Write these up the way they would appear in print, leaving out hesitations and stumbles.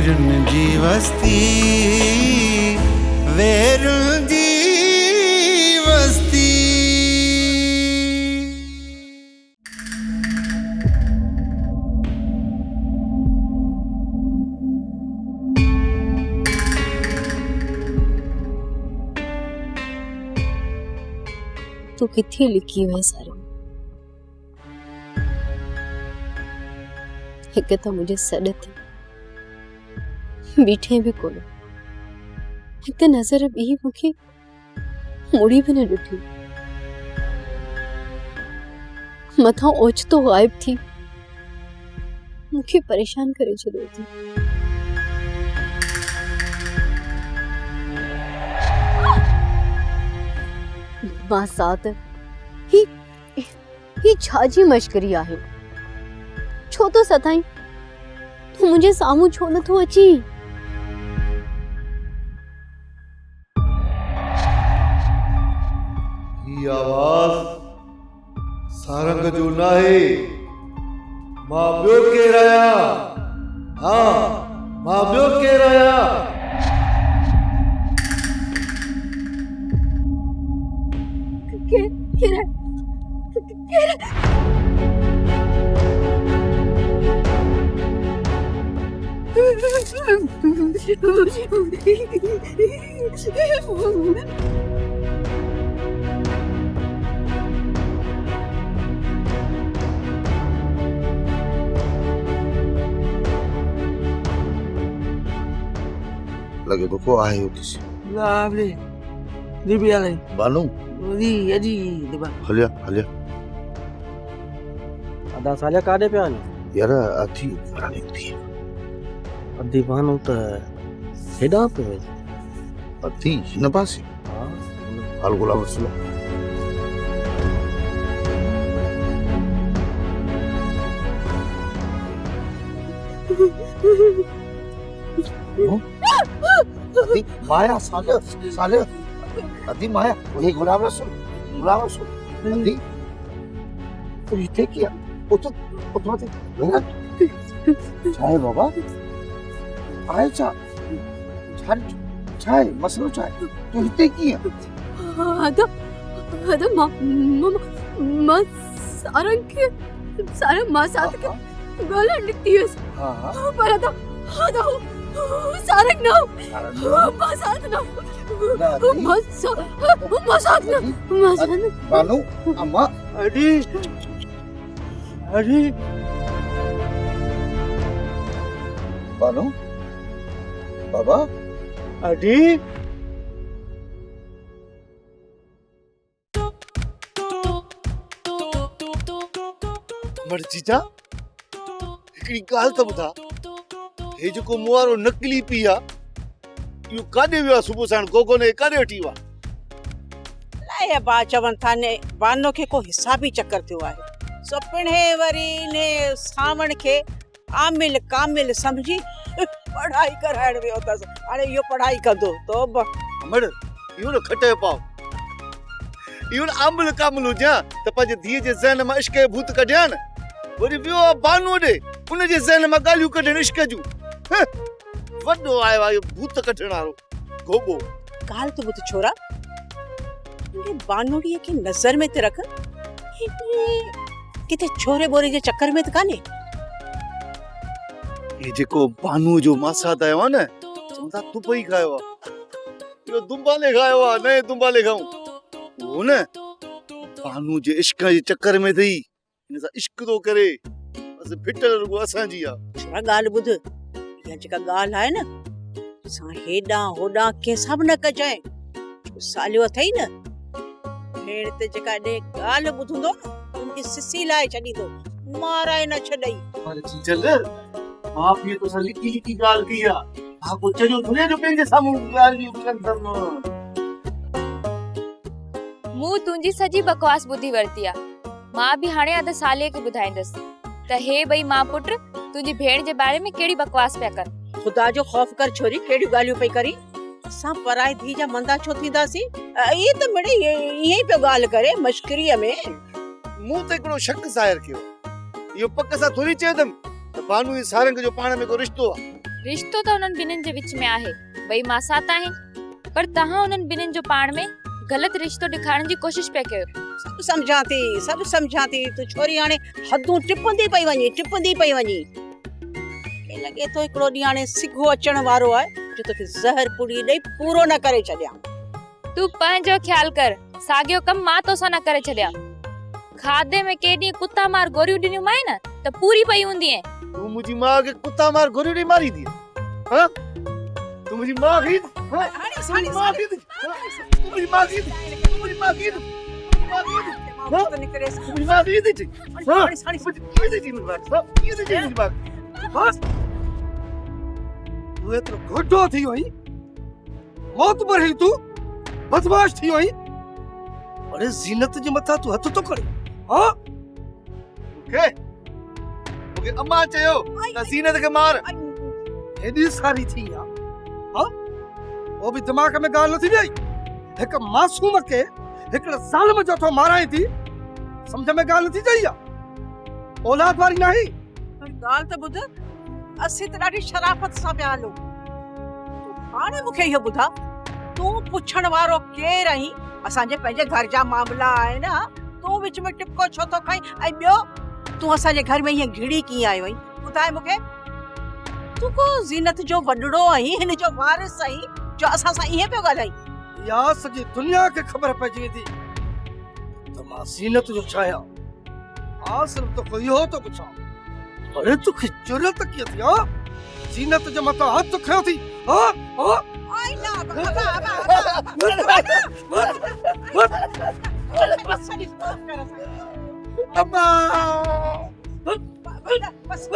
वेरुन जी वस्ती, वेरुन जी वस्ती। तू किथे लिखी है सारे हिक तो मुझे सॾ थी बीठे भी कोन हिक नज़र ॿी मूंखे मुड़ी भी न ॾिठी मथां ओचितो गायब थी मूंखे परेशान करे छॾियो थी। मां साथ ही छाजी मश्करी आहे छो तो सताई तू मुझे सामू छो न थो अची। ये आवाज सारंग जो ना है मां ॿियो केर आया। हाँ मां ॿियो केर आया। लगे तो को आए हो किसी लावले दिव्या ले बानू दी अजी दिबा हलिया हलिया अदा साले काडे पे आने यार अथी कराने थी अदी बानो त हेडा पे अथी न पासी हां हाल गुलाम रसूल अदी माया साले साले अदी माया वही गुलाम रसूल अदी तो ये क्या तो मत चाय बाबा आए चाय मसलो चाय तो इतने की है आदा मां सारा मां साथ के गला लिखती है। हां पर आदा सारंग ना मां साथ ना मां साथ ना बानू अम्मा अडी अडी बानू बाबा अडी मर जीजा हिकड़ी गाल तो बता हे जो को मुआरो नकली पिया यो काडे विया सुबह साण गोगो ने काडे वठी वा लाए बा चवन था ने बानो के को हिसाबी चक्कर थियो आहे सपने वरी ने सावण के आमिल कामिल समझी पढ़ाई कराइण वियो तस हाणे यो पढ़ाई कंदो तो मर यो न खटे पाओ यो न आमिल कामिल हुजा त पंहिंजे धीअ जे ज़हन मां इश्क भूत कढिया न वरी वियो बानो ॾे उन जे ज़हन मां ॻाल्हियूं कढण इश्क जूं वॾो आयो आहे भूत कढण वारो गोबो। गाल तो बुत छोरा ये बानोड़ी के नजर में ते रख किते छोरे बोरे जे चक्कर में त काने ये जेको बानू जो मासाद आयो न चंदा तू पई खायो आ यो दुंबाले खायो आ नए दुंबाले खाऊं वो न बानू जे इश्क जे चक्कर में थई इन सा इश्क तो करे बस फिटर रुगो असां जी आ छोरा गाल बुध या जेका गाल है न सा हेडा होडा के सब न कजाए सालियो थई न भेड़ ते जेका दे गाल बुधंदो न उनकी सिसी लाए छडी दो माराए न छडई पर चल मां भी तो सा लिखी लिखी गाल किया हा को चजो थने जो पेंजे सामू गाल यू कंदम मु तुंजी सजी बकवास बुद्धि वरतिया मां भी हाणे अध साले के बुधाइंदस त हे भई मां पुट तुंजी भेड़ जे बारे में केड़ी बकवास पे कर खुदा जो खौफ कर छोरी केड़ी गालियों पे करी सा पराई धी जा मंदा छो थींदासी ये तो मड़े यही पे गाल करे मश्करी में मु ते एकड़ो शक जाहिर कियो यो पक्का सा थोड़ी चेदम त बानू सारंग जो पाण में को रिश्तो आ रिश्तो त उन्हनि ॿिन्हिनि जे विच में आहे, ॿई मां साथ आहिनि, पर तव्हां उन्हनि ॿिन्हिनि जो पाण में ग़लति रिश्तो ॾेखारण जी कोशिश पिया कयो। सभु सम्झां थी तूं छोरी हाणे हदूं टिपंदी पई वञी। मूंखे लॻे थो हिकिड़ो ॾींहुं हाणे सिघो अचण वारो आहे जो तोखे ज़हर पुड़ी ॾेई पूरो न करे छॾियां। तूं पंहिंजो ख्याल कर, साॻियो कमु मां तोसां न करे छॾियां। खाधे में के ॾींहुं कुता मार गोरियूं ॾिनियूं माए न त पूरी पई हूंदी आहे। तू मुंहिंजी मां खे कुता मार गोरियूं ॾेई मारी थी? हाँ? तू मुंहिंजी मां खे मुंहिंजी मां तू एतिरो घोटो थी वई, मौत मरही तू बदमाश थी वई। अरे ज़ीनत जे मथां तू हथ तो करे। हाँ मूंखे अम्मा चयो त ज़ीनत खे मार। एॾी सारी थी या? हाँ वो भी दिमाग में ॻाल्हि नथी वई। हिक मासूम खे हिकिड़े ज़ालिम जो थो माराए थी, सम्झ में ॻाल्हि नथी चई या? औलाद वारी नाही। पर ॻाल्हि त ॿुध, असीं त ॾाढी शराफ़त सां पिया हलूं। हाणे मूंखे इहो ॿुधा, तूं पुछण वारो केरु आहीं? असांजे पंहिंजे घर जा मामला आहे न, तूं विच में टिपको छो थो खाई? ऐं ॿियो तूं असांजे घर में हीअं घिड़ी कीअं आयो आहीं? ॿुधाए मूंखे। तूं को ज़ीनत जो वॾड़ो आहीं, हिन जो वारिस आहीं जो असां सां ईअं पियो ॻाल्हाईं? या सॼी दुनिया खे ख़बर पइजी वेंदी त मां ज़ीनत जो छा आहियां। हाँ सिर्फ़ तो कोई हो तो पुछां, अरे तोखे जुरत कीअं थी? हाँ ज़ीनत जे मथां हथ खयो थी? हाँ हाँ आई ना अम्मा बस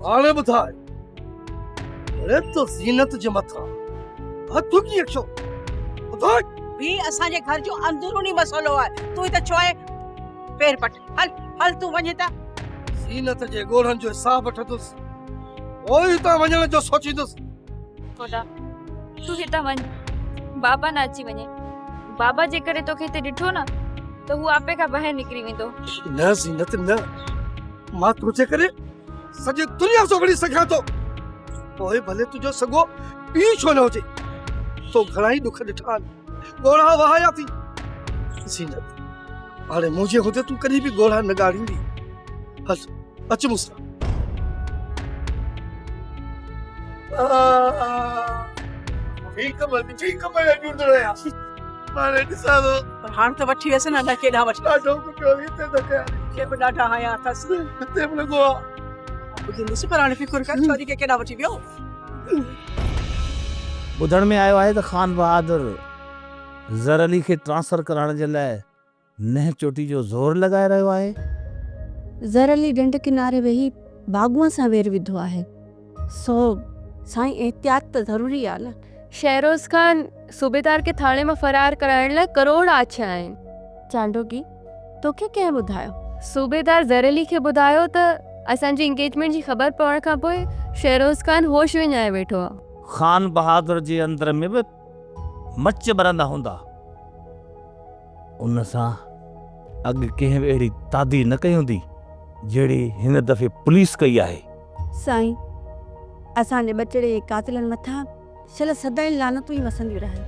हाणे ॿुधाए, अरे तो ज़ीनत जे मथां हथ कीअं खयो? ॿुधाए। भी असांजे घर जो अंदरूनी मसलो आहे। तूं त चोए पैर पट हल तूं वञे त ज़ीनत जे ॻोढ़नि जो हिसाब वठंदुसि, पोइ त वञण जो सोचींदुसि। खोटा तूं हितां वञ, बाबा न अची वञे। बाबा जे करे तोखे हिते ॾिठो न त हू आपे खां ॿाहिरि निकिरी वेंदो। न ज़ीनत न, मां तुंहिंजे करे सॼी दुनिया सां विढ़ी सघां थो, पोइ भले तुंहिंजो सॻो पीउ छो न हुजे। तो घणा ई ॾुख ॾिठा आहिनि, ॻोढ़ा वहाया थी। ज़ीनत हाणे मुंहिंजे हूंदे तूं कॾहिं बि ॻोढ़ा न ॻाढ़ींदी। हल अच मूंसां। ठीक है जुड़ंदो रहिया। माने ॾिसां थो पर हाणे त वठी वियसि न, केॾां वठी ॾाढो कुटियो हिते त कया खे बि ॾाढा हया अथसि। हिते बि लॻो आहे। ॿुधंदुसि पर हाणे फिकुर कर, छोरी खे केॾां वठी वियो? ॿुधण में आयो आहे त ख़ान बहादुर ज़र अली खे ट्रांसफर कराइण जे लाइ नह चोटी जो ज़ोर लॻाए रहियो आहे। ज़र अली डंड किनारे वेही बागुअ सां वेर विधो आहे, सो साईं एहतियात त ज़रूरी आहे न। शहरोज़ खान सूबेदार खे थाणे मां फरार कराइण लाइ करोड़ आछा आहिनि। चांडोगी तोखे कंहिं ॿुधायो? सूबेदार ज़र अली खे ॿुधायो त असांजी इंगेजमेंट जी ख़बर पवण खां पोइ शहरोज़ खान होश विञाए वेठो आहे। ख़ान बहादुर जे अंदर में बि मच बरंदा हूंदा, उन सां अॻु कंहिं बि अहिड़ी तादी न कई हूंदी जहिड़ी हिन दफ़े पुलिस कई आहे। साईं असांजे ॿचड़े कातिलनि मथां शल सदाईं लानतूं ई वसंदियूं रहनि।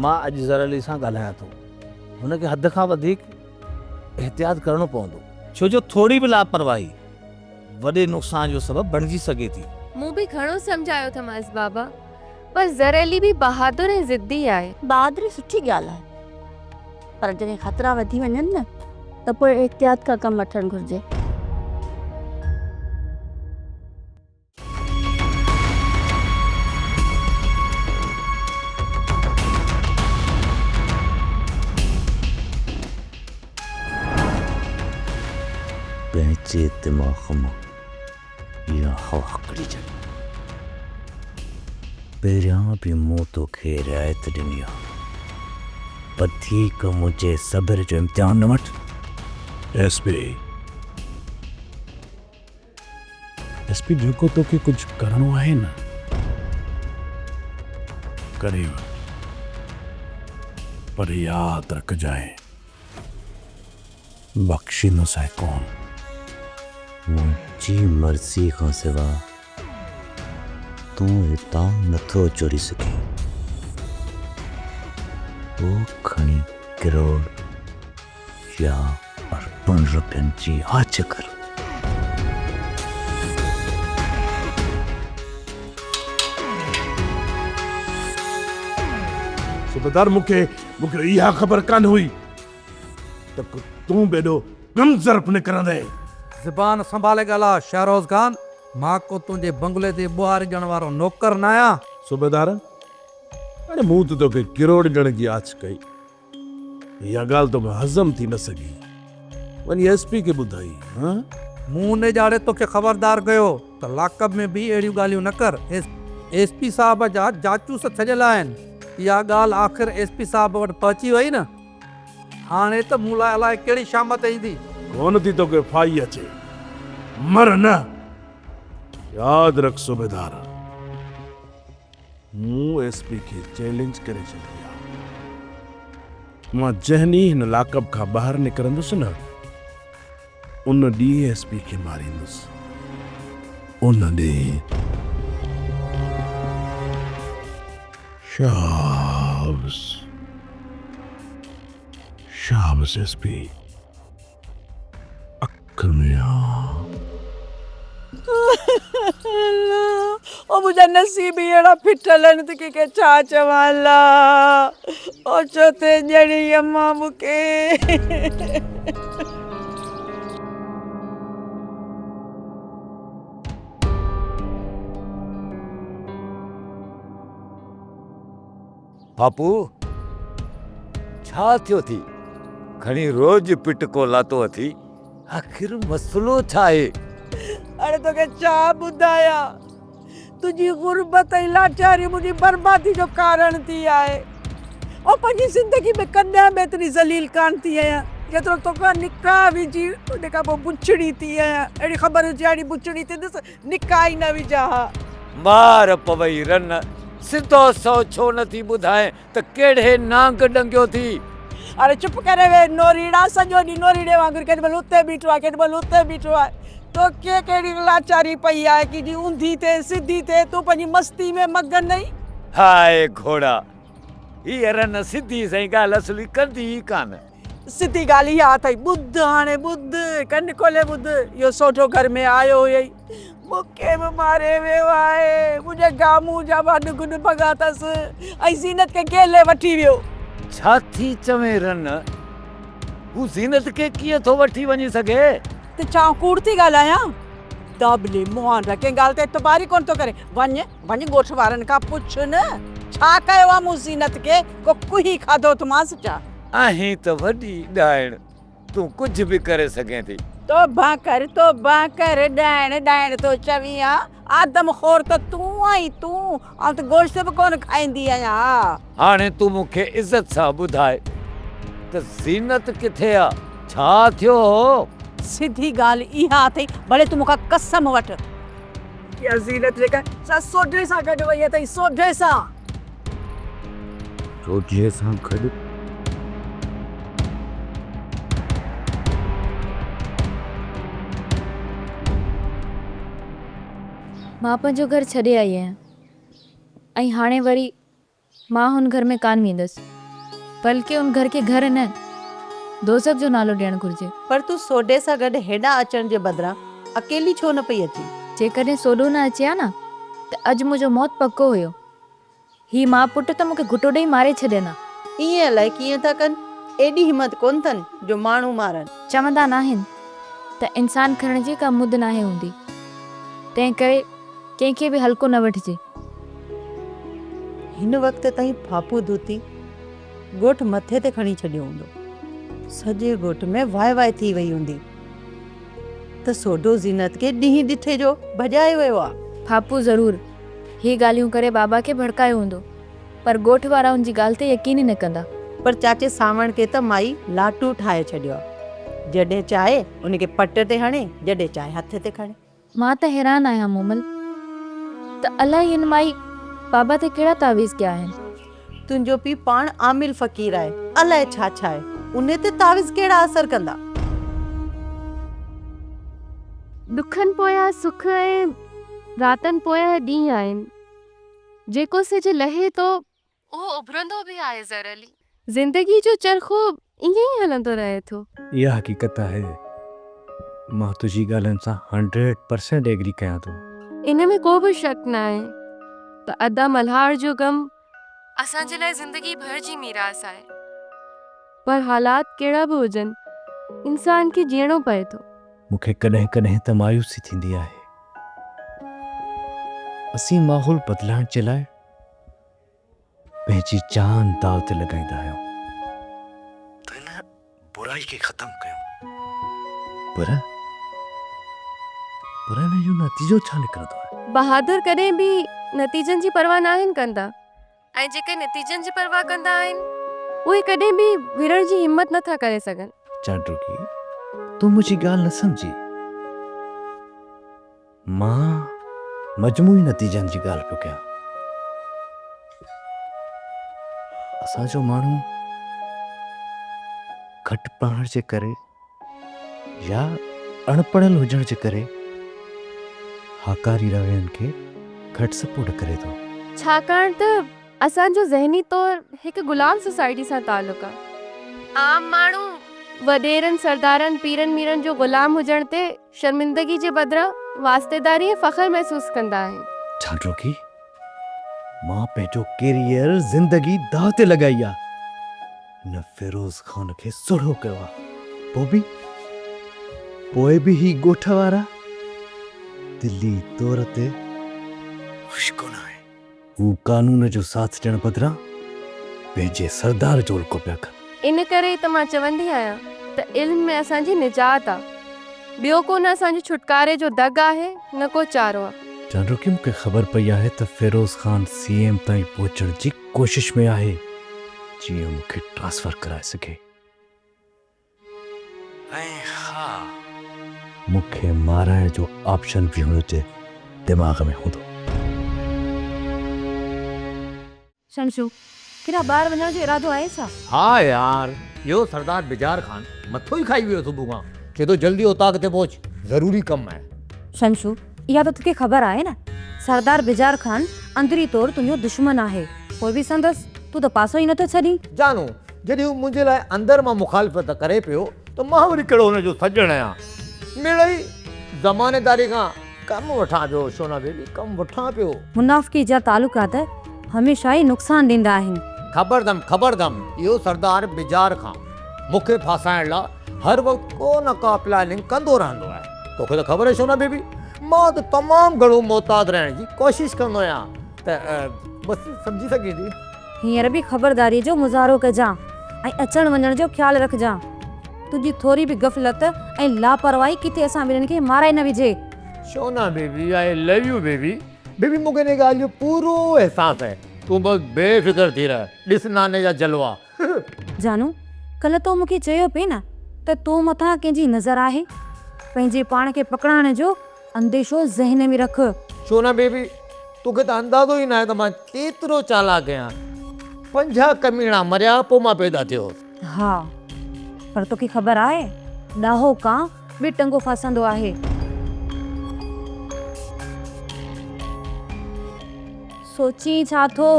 मां अॼु ज़र अली सां ॻाल्हायां थो, हुनखे हद खां वधीक एहतियात करणो पवंदो, छो जो थोरी बि लापरवाही वॾे नुक़सान जो सबबु बणिजी सघे थी। मूं बि घणो सम्झायो अथमांसि बाबा, पर ज़र अली बि बहादुर ऐं ज़िद्दी आहे। बहादुरी सुठी ॻाल्हि आहे, पर जॾहिं ख़तरा वधी वञनि न त पोइ एहतियात खां कमु वठणु घुरिजे। पंहिंजे दिमाग़ मां इहा हवा कढिजे। पहिरियां बि मूं तोखे रिआयत ॾिनी आहे, वधीक मुंहिंजे सब्र जो इम्तिहान न वठ। एसपी जेको तोखे कुझु करणो आहे न करे वञ, पर यादि रखजांइ बख्शी न साए कौन मुंहिंजी मर्ज़ी खां सिवा तूं हितां नथो चोरी सघे। वो खणी किरोड़ या अर्बन रुपयनि जी आच कर। सुबेदार मूंखे इहा ख़बर कान हुई त तूं बेॾो कम ज़र्फ़ निकिरंदे। ज़बान संभाले ॻाल्हा शहरोज़ खान। मां को तुंहिंजे बंगले ते ॿुहारी ॾियण वारो नौकर न आहियां। सुबेदार हाणे मूं त तोखे किरोड़ ॾियण जी आछ कई, इहा ॻाल्हि तोखे हज़म थी न सघी, वञी एसपी खे ॿुधाई। मूं ने ॼाणे तोखे ख़बरदार कयो त लाकब में बि अहिड़ियूं ॻाल्हियूं न कर। एसपी साहब जा जाचूस छॾियल आहिनि। इहा ॻाल्हि आख़िर एसपी साहब वटि पहुची वई न। हाणे त मूं लाइ अलाए कहिड़ी शामत ईंदी। कोन थी तोखे फाई अचे, मर न। यादि रख सुबेदार, मूं एसपी खे चैलेंज करे छॾियो। मां जंहिं ॾींहुं हिन लाकब खां ॿाहिरि निकिरंदुसि न, उन ॾींहुं एसपी खे मारींदुसि। उन ॾींहुं शाबाश एसपी, अख में ओ मुंहिंजा नसीब ई अहिड़ा फिटल आहिनि त कंहिंखे छा चवां ला। ओ छो ते ॼणी अम्मा मूंखे। बापू छा थियो थी? खणी रोज पिट को लातो अथी, आखिर मसलो छा आहे? अरे तोखे छा ॿुधायां, तुंहिंजी गुरबत ऐं लाचारी मुंहिंजी बर्बादी जो कारण थी आहे। ऐं पंहिंजी ज़िंदगी में कॾहिं बि एतिरी ज़लील कान थी आहियां जेतिरो तोखां निकाह विझी उन खां पोइ बुछड़ी थी आहियां। अहिड़ी ख़बर हुजे अहिड़ी बुछड़ी थी ॾिस, निकाह ई न विझा। मार पवई रन, सिधो सौ छो नथी ॿुधाए त कहिड़े नांग डंगियो थी? अरे चुप करे वे नोरीड़ा, सॼो ॾींहुं नोरीड़े वांगुरु केॾी महिल उते बीठो आहे, केॾी महिल उते बीठो आहे। तोखे कहिड़ी लाचारी पई आहे कि जी ऊंधी थिए सिधी थिए, तूं पंहिंजी मस्ती में मगन नहीं। हाय घोड़ा, हीअ रन सिधी सही ॻाल्हि असली कंदी ई कान। सिधी ॻाल्हि इहा अथई, ॿुध हाणे ॿुध, कन खोले ॿुध। इहो सोठो घर में आयो हुयई, मूंखे बि मारे वियो आहे। मुंहिंजे गामू जा वॾ गुॾ भॻा अथसि ऐं ज़ीनत खे गेले वठी वियो। छा थी चवे रन, हू ज़ीनत खे कीअं थो वठी वञी सघे? त छा कूड़ थी ॻाल्हायां? दाबले मुहान रखे ॻाल्हि ते एतबार ई कोन थो करे। वञ ॻोठ वारनि खां पुछ न, छा कयो आहे मूं ज़ीनत खे? को कुही खाधो थमांसि छा? आहीं त वॾी ॾाइण, तूं कुझु बि करे सघें थी। तौबा कर ॾाइण तो चवी आ। आदम खोर त तूं आई, तूं। आउं त गोश्त बि कोन खाईंदी आहियां। हाणे तूं मूंखे इज़त सां ॿुधाए त ज़ीनत किथे आ, छा थियो? सिधी ॻाल्हि इहा अथई, भले तूं मूंखां कसम वठ। इहा ज़ीनत जेका सोढे सां गॾु वई अथई, सोढे सां। सोढे सां गॾु? मां पंहिंजो घर छॾे आई आहियां ऐं हाणे वरी मां हुन घर में कान वेंदसि, बल्कि उन घर खे घर न दोज़ख जो नालो ॾियणु घुरिजे। पर तूं सोढे सां गॾु हेॾा अचण जे बदिरां अकेली छो न पई अची? जेकॾहिं सोढो न अचे हा न त अॼु मुंहिंजो मौत पको हुयो। ही मां पुट त मूंखे घुटो ॾेई मारे छॾनि। ईअं अलाए कीअं था कनि, एॾी हिमत कोन अथनि जो माण्हू मारनि। चवंदा न आहिनि त इंसान खणण जी का मुद नाहे हूंदी, तंहिं करे कंहिंखे बि हल्को न वठिजे। हिन वक़्त ताईं फापू धोती ॻोठ मथे ते खणी छॾियो हूंदो, सॼे ॻोठ में वाह वाह थी वई हूंदी त सोढो ज़ीनत खे ॾींहुं ॾिठे जो भॼायो वियो आहे। फापू ज़रूर ही ॻाल्हियूं करे बाबा खे भड़कायो हूंदो, पर ॻोठ वारा हुनजी ॻाल्हि ते यकीन ई न कंदा। पर चाचे सावण खे त माई लाटू ठाहे छॾियो आहे। जॾहिं चाहे उनखे पट ते हणे, जॾहिं चाहे हथ ते खणे। मां त हैरान आहियां मोमल त अलाए हिन माई बाबा ते कहिड़ा तावीज़ कया आहिनि। तुंहिंजो पीउ पाण आमिल फ़क़ीर आहे, अलाए छा छा आहे, उन ते तावीज़ कहिड़ा असर कंदा? दुखनि पोयां सुख ऐं रातनि पोयां ॾींहं आहिनि। जेको सिज लहे थो उहो उभरंदो बि आहे ज़रली। ज़िंदगी जो चरखो ईअं ई हलंदो रहे थो। इहा हक़ीक़त आहे। मां तुंहिंजी ॻाल्हियुनि सां 100% एग्री कयां थो। इन में को बि शक न आहे त अदा मल्हार जो गम असांजे लाइ ज़िंदगी भर जी मीरास आहे। पर हालात कहिड़ा बि हुजनि इंसान खे जीअणो पए थो। मूंखे कॾहिं कॾहिं त मायूसी थींदी आहे। असीं माहौल बदिलाइण जे लाइ पंहिंजी जान दाव ते लॻाईंदा आहियूं त हिन बुराई खे ख़तमु कयूं। पर हिन जो नतीजो छा निकिरंदो आहे? बहादुर कॾहिं बि नतीजनि जी परवाह नाहिनि कंदा ऐं जेके नतीजनि जी परवाह कंदा आहिनि उहे कॾहिं बि विरण जी हिमत नथा करे सघनि। चांडुकी, तूं मुंहिंजी ॻाल्हि न सम्झी। मां मजमूई नतीजनि जी ॻाल्हि पियो कयां। असांजो माण्हू घटि पढ़ण जे करे या अणपढ़ियल हुजण जे करे हाकारी रवैयनि खे घटि सपोर्ट करे थो। छाकाणि त असांजो ज़हनी तौर हिकु गुलाम सोसाइटी सां तालुक़ु आहे। आम माण्हू वॾेरनि सरदारनि पीरनि मीरनि जो गुलाम हुजण ते शर्मिंदगी जे बदिरां वास्तेदारी ऐं फ़ख्र महसूस कंदा आहिनि। चांडुकी, मां पंहिंजो कैरियर ज़िंदगी दाव ते लॻाई आहे। न फिरोज़ ख़ान खे सुठो कयो आहे। पोइ बि ही ॻोठ वारा दिली तौर ते ख़ुशि कोन आहे। हू कानून जो साथ ॾियण बदिरां पंहिंजे सरदार जो उल्को पिया कनि। इन करे त मां चवंदी आहियां त इल्म में असांजी निजात आहे। ॿियो को न असांजे छुटकारे जो दग आहे न को चारो आहे। चांडुकी, मूंखे ख़बर पई आहे त फिरोज़ ख़ान CM ताईं पहुचण जी कोशिश में आहे जीअं मूंखे ट्रांसफर कराए सघे। ऐं हा, मूंखे माराइण जो ऑप्शन बि हुनजे दिमाग़ में हूंदो। शमशू, केॾा ॿाहिरि वञण जो इरादो आहे छा? हाँ यार, यो सरदार बिजार खान मथो ही खाई वियो सुबुह खां। चए तो जल्दी उतां ते पहुच, ज़रूरी कमु आहे। शमशू, इहा त तोखे ख़बर आहे न, सरदार बिजार खान अंदरी तौर तुंहिंजो दुश्मन आहे। पोइ बि संदसि तूं त पासो ई नथो छॾी। जानू, जॾहिं हू मुंहिंजे लाइ अंदर मां मुखालिफ़त करे पियो त मां वरी कहिड़ो हुनजो सॼण आहियां। मिड़ई ज़मानेदारी खां कमु वठां पियो। शोना बेबी, कमु वठां पियो। मुनाफ़िकी जा तालुकात हमेशह ई नुक़सान ॾींदा आहिनि। ख़बरदम इहो सरदार बिजार खां मूंखे फासाइण लाइ हर वक़्तु को न का प्लानिंग कंदो रहंदो आहे। तोखे त ख़बर आहे शोना बेबी, मां त तमामु घणो मोहताज रहण जी कोशिशि कंदो आहियां। त बसि सम्झी सघी थी। हींअर बि ख़बरदारी जो मुज़ाहिरो कजां ऐं अचण वञण जो ख़्यालु रखजां। तुंहिंजी थोरी बि गफ़लत ऐं लापरवाही किथे असां ॿिन्हिनि खे माराए न विझे। Shona baby, I love U baby. Baby, मूंखे हिन ॻाल्हि जो पूरो एहसासु आहे। तूं बसि बेफ़िक्र थी रह। ॾिस नाने जा जलवा। जानू, कल्ह तो मूंखे चयो पिए न त तो मथां कंहिंजी नज़र आहे। पंहिंजे पाण खे पकड़ाइण जो अंदेशो ज़हन में रख। शोना बेबी, तोखे त अंदाज़ो ई न आहे त मां केतिरो चालाक आहियां। 50 कमीणा मरिया पोइ मां पैदा थियो। हा, पर तोखे ख़बर आहे ॾाहो कां बि टंगो फासंदो आहे। सोची छा थो?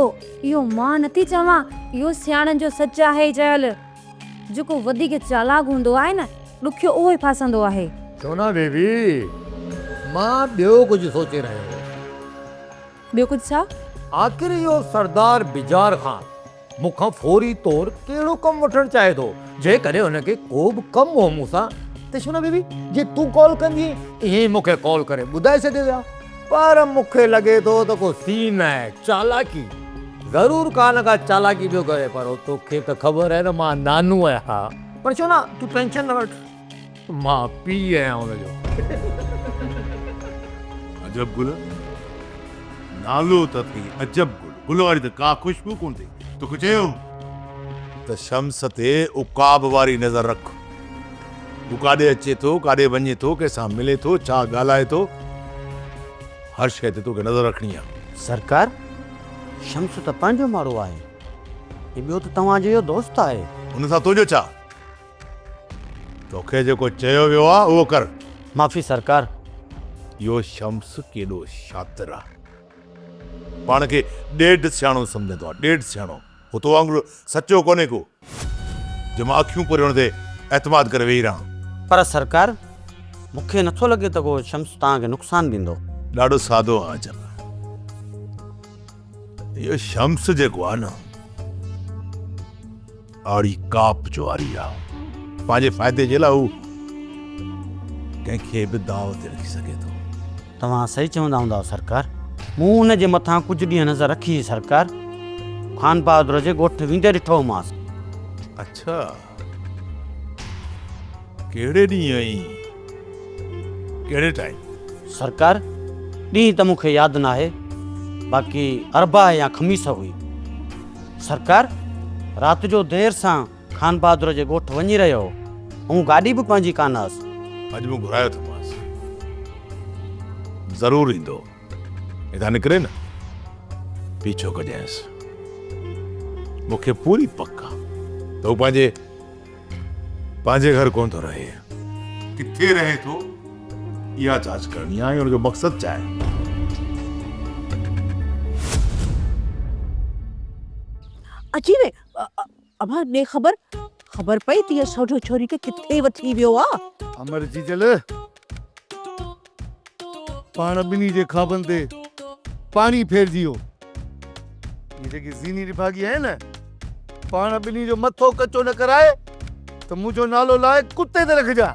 इहो मां नथी चवां, इहो सियाणनि जो सच आहे चयल। जेको वधीक चालाक हूंदो आहे न, ॾुखियो उहो ई फासंदो आहे। शोना बेबी, मां ॿियो कुझु सोचे रहियो हो। ॿियो कुझु छा? आख़िर इहो सरदार बिजार खान मूंखां फौरी तौर कहिड़ो कमु वठणु चाहे थो? जे करे हुनखे को बि कमु हो मूंसां त शोना बेबी, जे तूं कॉल कंदी ईअं ई मूंखे कॉल करे ॿुधाए छॾे हा। पर मूंखे लॻे थो त को सीन आहे, चालाकी। ज़रूर का न का चालाकी पियो करे, पर तोखे त ख़बर आहे न मां नानू आहियां। पर शोना, तूं टेंशन न वठ, मां पीउ आहियां हुनजो। अजब गुल, नालो त थी अजब गुल। गुल वारी त का खुशबू कोन थी। तोखे चयो त शम्स ते उकाब वारी नज़र रख। तूं काॾे अचे थो, काॾे वञे थो, कंहिंसां मिले थो, छा ॻाल्हाए थो, हर शइ ते तोखे नज़र रखणी आहे। सरकार, शम्स त पंहिंजो माण्हू आहे। ॿियो त तव्हांजो इहो दोस्त आहे। हुन सां तुंहिंजो छा? तोखे जेको चयो वियो आहे उहो कर। माफ़ी सरकार, यो शम्स केॾो शातिर आहे, पाण खे ॾेढ सियाणो सम्झंदो आहे, ॾेढ सियाणो। हो तो वांगुरु सचो कोन्हे को जो मां अखियूं पूरे हुन ते एतमाद करे वेही रहां। पर सरकार मूंखे नथो लॻे त को शम्स तव्हांखे नुक़सानु ॾींदो। ॾाढो सादो आहे अजब। इहो शम्स जेको आहे न, आड़ी काप जो आरी आहे। पंहिंजे फ़ाइदे जे लाइ हू कंहिंखे बि दाव ते रखी सघे थो। तव्हां सही चवंदा हूंदा सरकार। मूं हुन जे मथां कुझु ॾींहं नज़र रखी सरकार। खान बहादुर जे ॻोठ वेंदे ॾिठोमांसि। अच्छा, कहिड़े ॾींहुं आई, कहिड़े टाइम? सरकार ॾींहुं त मूंखे यादि न आहे, बाक़ी अरबा या ख़मीस हुई। सरकार राति जो देरि सां खान बहादुर जे ॻोठ वञी रहियो ऐं गाॾी बि पंहिंजी कान हुअसि। अॼु मूं घुरायो थोमांसि, ज़रूरु ईंदो। हितां निकिरे न पीछो कजांइसि। मूंखे पूरी पक आहे त हू पंहिंजे घर कोन थो रहे। किथे रहे थो इहा जांच करणी आहे, हुनजो मक़सदु छा आहे। अची वे अमा ने ख़बर पई तीअ सोढो छोरी खे किथे वठी वियो आहे। अमर जी जल पाण ॿिन्ही जे खाबनि ते पाणी फेरजी वियो। ये जेकी ज़ीनी रिभागी आहे न, पाण ॿिन्ही जो मथो कचो न कराए त मुंहिंजो नालो लाइ कुते ते रखजा।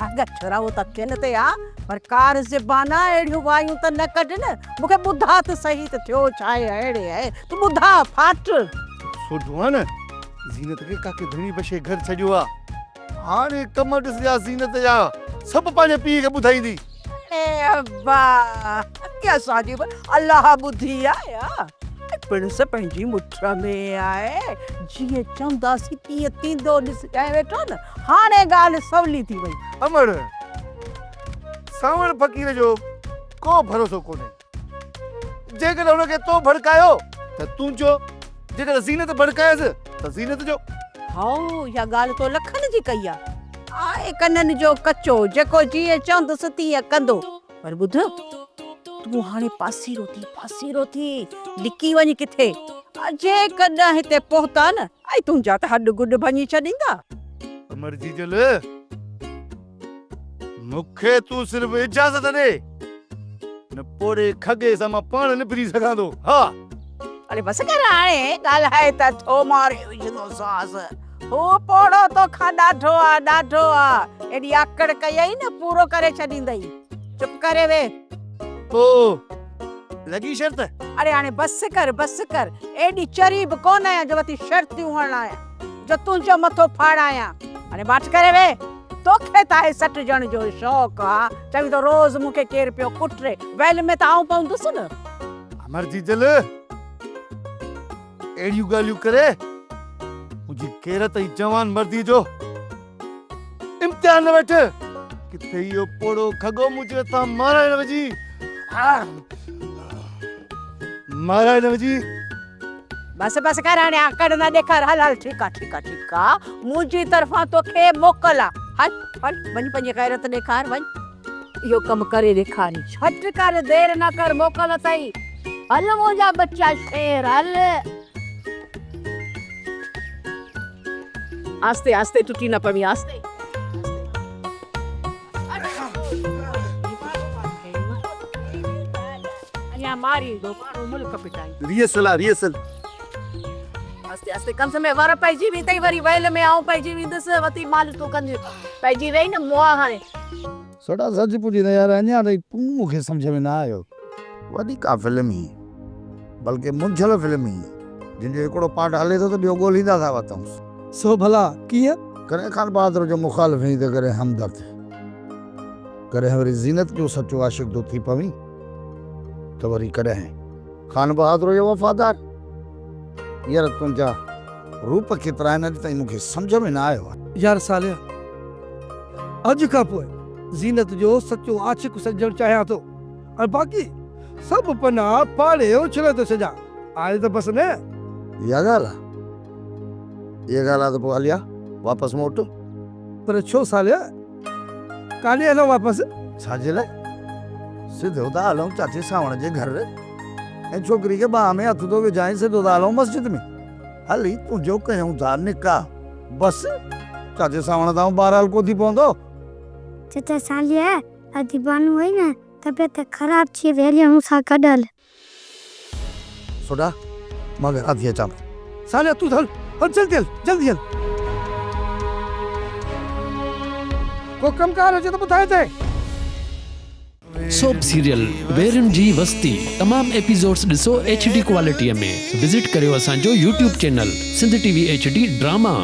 अगरि छोरा त किन ते आ, पर कार ज़बाना अहिड़ियूं वायूं त न कढ न। मूंखे ॿुधा त सही त थियो छा आहे, अहिड़े आहे तूं ॿुधा फाट। सोढो आहे न, ज़ीनत खे काके धणी बशे घर छॾियो आहे। हाणे कम ॾिसजा ज़ीनत जा, सभु पंहिंजे पीउ खे ॿुधाईंदी। ए अब्बा क्या साजी अल्लाह ॿुधी आया पिणस पंहिंजी मुठ में आहे। जीअं चवंदासीं तीअं थींदो। ॾिस ॼाए वेठो न, हाणे ॻाल्हि सवली थी वई। अमर सावण फ़कीर जो को भरोसो कोन्हे। जेकॾहिं हुनखे तो भड़कायो त तूं जो, जेकॾहिं ज़ीनत भड़कायसि त ज़ीनत जो। हाउ इहा ॻाल्हि तो लखनि जी कई आहे कननि जो कचो, जेको जीअं चवंदुसि तीअं कंदो। पर ॿुध, तूं हाणे पासीरो थी लिकी वञी किथे। जेकॾहिं हिते पहुता न, ऐं तुंहिंजा त हॾ गुॾ भञी छॾींदा। अमर जी जल मूंखे तूं सिर्फ़ इजाज़त ॾे, न पोड़े खगे सां मां पाण निबिरी सघां थो। हा अरे बस कर, हाणे ॻाल्हाए त थो मारे विझंदो सांस। हो पोड़ो तो खा ॾाढो आ। एॾी आकड़ कयई न, पूरो करे छॾींदई। चुप करे वे। लगी शर्त? अरे हाणे बस कर। एॾी चरी बि कोन आहियां जो वती शर्तियूं हणण आहियां, जो तुंहिंजो मथो फाड़ायां। हाणे बात करे वे। तोखे त आहे सट ॼण जो शौक़ु आहे। चवी तो रोज़ मूंखे केरु पियो कुटरे, वेल में त आऊं पवंदुसि न। अमर जी जल अहिड़ियूं ॻाल्हियूं करे मुंहिंजी केरत ई जवान मर्दी जो इम्तिहान न वठ। किथे इहो पोड़ो खगो मुंहिंजे हथां माराए न विझी। माराए न विझी। बस कर, हाणे आकड़ न ॾेखार। हल ठीकु आहे। मुंहिंजी तरफ़ां तोखे मोकल आहे। हल वञ, पंहिंजी गैरत ॾेखार। वञ इहो कमु करे ॾेखारी। झट कर, देरि न कर, मोकल अथई। हल मुंहिंजा बच्चा शेर, हल। आस्ते आस्ते, टुटी न पवी, आस्ते। अञा मारी दो, मारो मुल्क पिटाई। रिहर्सल आस्ते आस्ते, कम से में वर पइजी वई तई, वरी वेल में आऊं पइजी वेंदसि। वती माल तूं कंदी पइजी वई न मुआ। हाणे सड़ा सच पुछी न यार, अञा ताईं तूं मूंखे सम्झ में न आयो। वॾी का फिल्म ही, बल्कि मुंझल फिल्म ही, जिनजो हिकिड़ो पार्ट हले थो त ॿियो ॻोल्हींदा था वतऊं। सो भला कीअं? करे खान बहादुर जो मुखालिफ़ ही त करे हमदर्द, करे वरी ज़ीनत जो सचो आशिक़ थो थी पवी, त वरी कॾहिं खान बहादुर जो वफ़ादार। यार तुंहिंजा रूप केतिरा आहिनि, अॼु ताईं मूंखे सम्झ में न आयो आहे। यार सालिया, अॼु खां पोइ ज़ीनत जो सचो आशिक़ सजणु चाहियां थो, ऐं बाक़ी सभु पना पाड़े उछले थो छॾियां। आहे त बसि न। इहा ॻाल्हि आहे त पोइ हलिया वापसि मोट। पर छो सालिया, काॾे हलो वापसि? छाजे लाइ? सिधो था हलूं चाचे सावण जे घर ऐं छोकिरी खे बाह में हथ थो विझाई सिधो था हलूं मस्जिद में हली तुंहिंजो कयूं था निकाह बस चाचे सावण तां बहरहाल को थी पवंदो चाचा सालिया आदि बानू है ना तबियत खराब थी वेलिया मूंसां कढल सोडा मां घर थी अचां सालिया तूं हल हल जल्दी हल को कम कार हुजे त ॿुधाए थे सोप सीरियल वेरन जी वस्ती तमाम एपिसोड्स ॾिसो HD क्वालिटीअ में विजिट करियो असांजो YouTube channel Sindh TV HD drama.